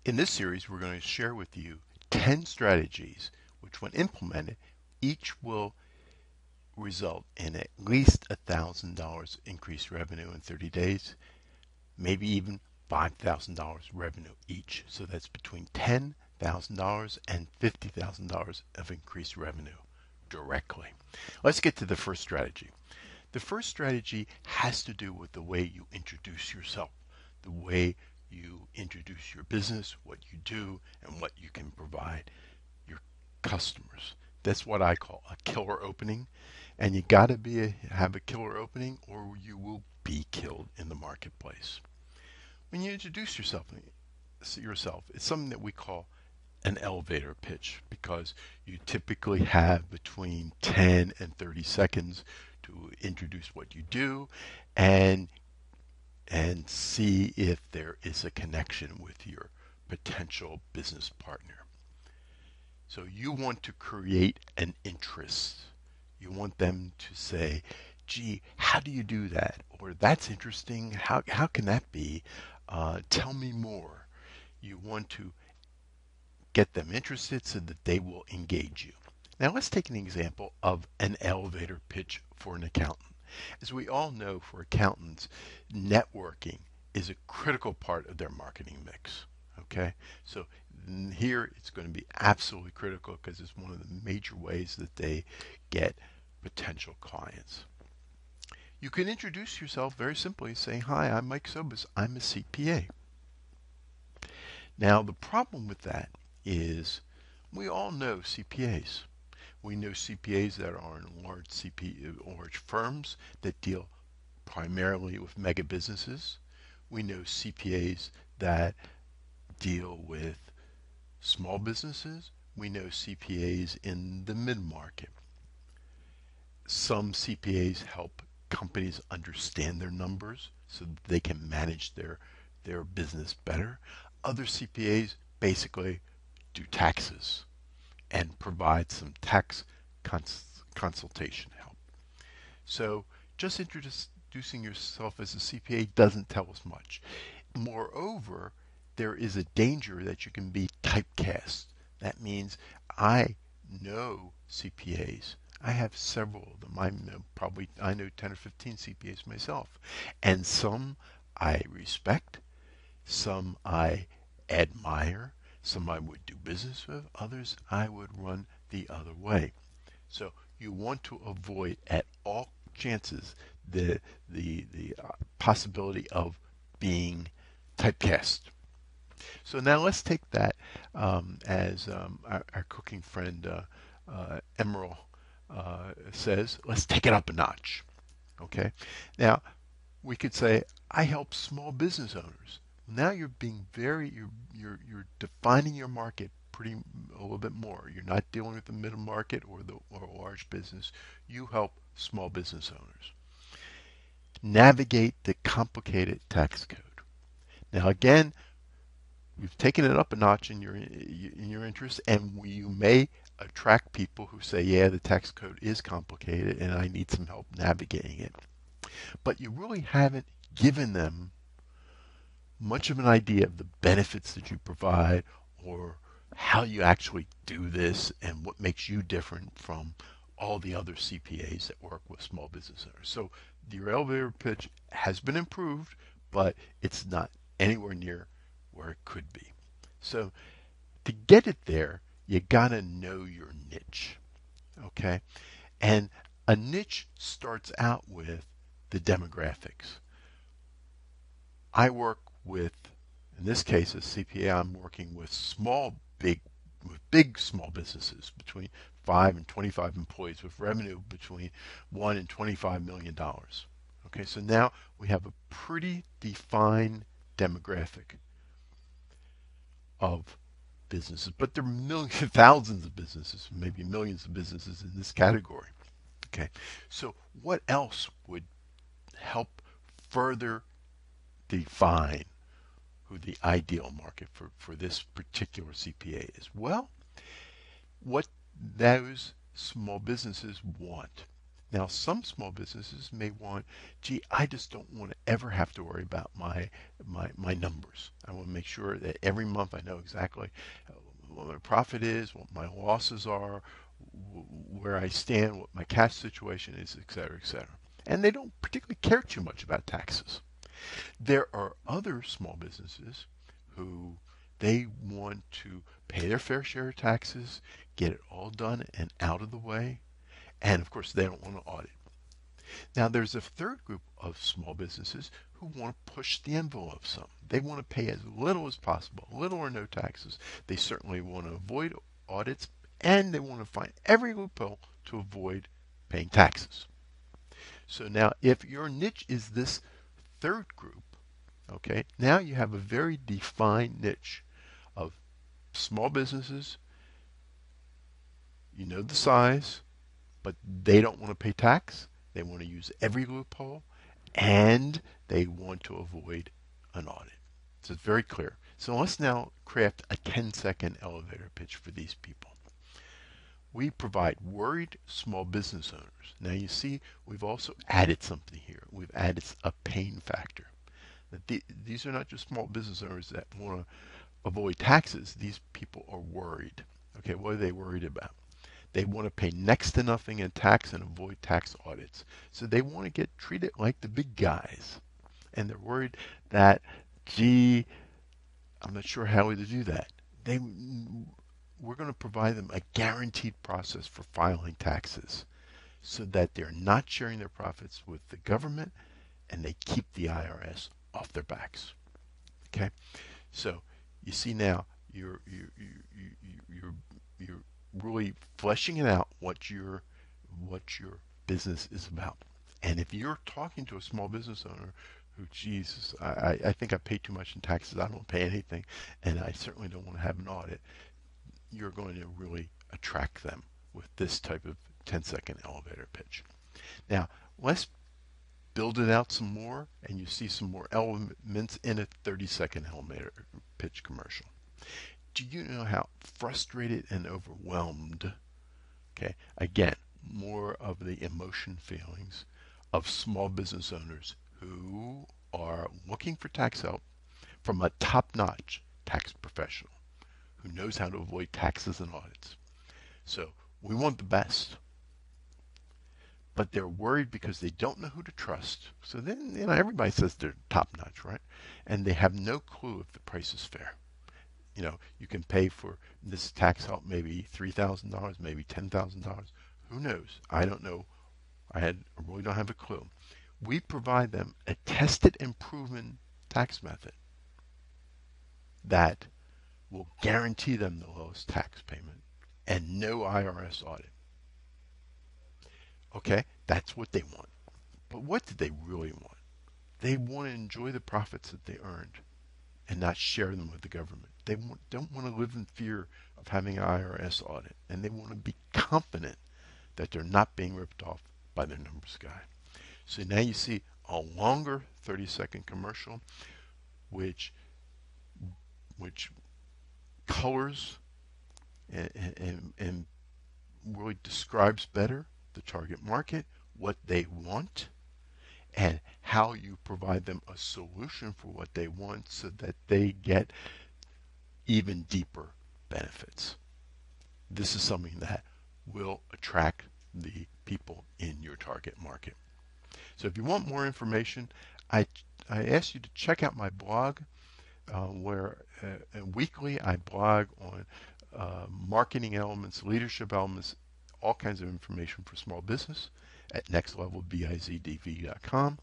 In this series, we're going to share with you 10 strategies which, when implemented, each will result in at least $1,000 increased revenue in 30 days, maybe even $5,000 revenue each. So that's between $10,000 and $50,000 of increased revenue directly. Let's get to the first strategy. The first strategy has to do with the way you introduce yourself, the way you introduce your business, what you do, and what you can provide your customers. That's what I call a killer opening. And you got to have a killer opening or you will be killed in the marketplace. When you introduce yourself, it's something that we call an elevator pitch because you typically have between 10 and 30 seconds to introduce what you do and see if there is a connection with your potential business partner. So you want to create an interest. You want them to say, gee, how do you do that? Or that's interesting. How can that be? Tell me more. You want to get them interested so that they will engage you. Now let's take an example of an elevator pitch for an accountant. As we all know, for accountants, networking is a critical part of their marketing mix. Okay, so here it's going to be absolutely critical because it's one of the major ways that they get potential clients. You can introduce yourself very simply saying, hi, I'm Mike Sobis. I'm a CPA. Now, the problem with that is we all know CPAs. We know CPAs that are in large firms that deal primarily with mega businesses. We know CPAs that deal with small businesses. We know CPAs in the mid-market. Some CPAs help companies understand their numbers so that they can manage their business better. Other CPAs basically do taxes and provide some tax consultation help. So just introducing yourself as a CPA doesn't tell us much. Moreover, there is a danger that you can be typecast. That means I know CPAs. I have several of them. I know 10 or 15 CPAs myself. And some I respect, some I admire, some I would do business with, others I would run the other way. So you want to avoid at all chances the possibility of being typecast. So now let's take that as our cooking friend Emerald says, let's take it up a notch. Okay. Now we could say, I help small business owners. Now you're being you're defining your market a little bit more. You're not dealing with the middle market or large business. You help small business owners navigate the complicated tax code. Now again, you've taken it up a notch in your interest, and you may attract people who say, yeah, the tax code is complicated and I need some help navigating it. But you really haven't given them much of an idea of the benefits that you provide or how you actually do this and what makes you different from all the other CPAs that work with small business owners. So your elevator pitch has been improved, but it's not anywhere near where it could be. So to get it there, you gotta know your niche. Okay? And a niche starts out with the demographics. I work with, in this case, as CPA, I'm working with big small businesses between 5 and 25 employees with revenue between $1 and $25 million. Okay, so now we have a pretty defined demographic of businesses, but there are millions, thousands of businesses, maybe millions of businesses in this category. Okay, so what else would help further define who the ideal market for this particular CPA is? Well, what those small businesses want. Now, some small businesses may want, gee, I just don't want to ever have to worry about my numbers. I want to make sure that every month I know exactly what my profit is, what my losses are, where I stand, what my cash situation is, et cetera, et cetera. And they don't particularly care too much about taxes. There are other small businesses who they want to pay their fair share of taxes, get it all done and out of the way, and of course they don't want to audit. Now there's a third group of small businesses who want to push the envelope some. They want to pay as little as possible, little or no taxes. They certainly want to avoid audits, and they want to find every loophole to avoid paying taxes. So now if your niche is this third group, okay, now you have a very defined niche of small businesses. You know the size, but they don't want to pay tax. They want to use every loophole, and they want to avoid an audit. So it's very clear. So let's now craft a 10-second elevator pitch for these people. We provide worried small business owners. Now you see, we've also added something here. We've added a pain factor. These are not just small business owners that want to avoid taxes. These people are worried. Okay, what are they worried about? They want to pay next to nothing in tax and avoid tax audits. So they want to get treated like the big guys. And they're worried that, gee, I'm not sure how to do that. We're going to provide them a guaranteed process for filing taxes so that they're not sharing their profits with the government and they keep the IRS off their backs. Okay? So you see now you're really fleshing it out what your business is about. And if you're talking to a small business owner who, Jesus, I think I pay too much in taxes, I don't pay anything, and I certainly don't want to have an audit, you're going to really attract them with this type of 10-second elevator pitch. Now, let's build it out some more, and you see some more elements in a 30-second elevator pitch commercial. Do you know how frustrated and overwhelmed, okay, again, more of the emotion feelings of small business owners who are looking for tax help from a top-notch tax professional who knows how to avoid taxes and audits. So we want the best, but they're worried because they don't know who to trust. So then, everybody says they're top-notch, right? And they have no clue if the price is fair. You can pay for this tax help maybe $3,000, maybe $10,000. Who knows? I don't know. I really don't have a clue. We provide them a tested and proven tax method that will guarantee them the lowest tax payment and no IRS audit. Okay, that's what they want. But what do they really want? They want to enjoy the profits that they earned and not share them with the government. They don't want to live in fear of having an IRS audit, and they want to be confident that they're not being ripped off by their numbers guy. So now you see a longer 30-second commercial, which colors and really describes better the target market, what they want, and how you provide them a solution for what they want so that they get even deeper benefits. This is something that will attract the people in your target market. So if you want more information, I ask you to check out my blog where weekly I blog on marketing elements, leadership elements, all kinds of information for small business at nextlevelbizdv.com.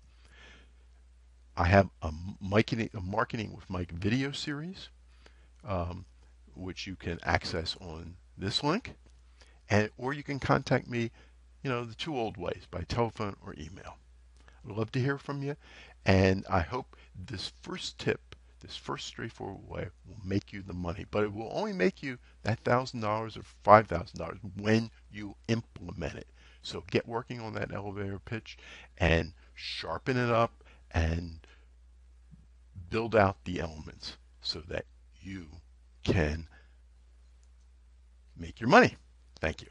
I have a marketing with Mike video series, which you can access on this link, or you can contact me, the two old ways, by telephone or email. I'd love to hear from you, and I hope this first tip, this first straightforward way, will make you the money. But it will only make you that $1,000 or $5,000 when you implement it. So get working on that elevator pitch and sharpen it up and build out the elements so that you can make your money. Thank you.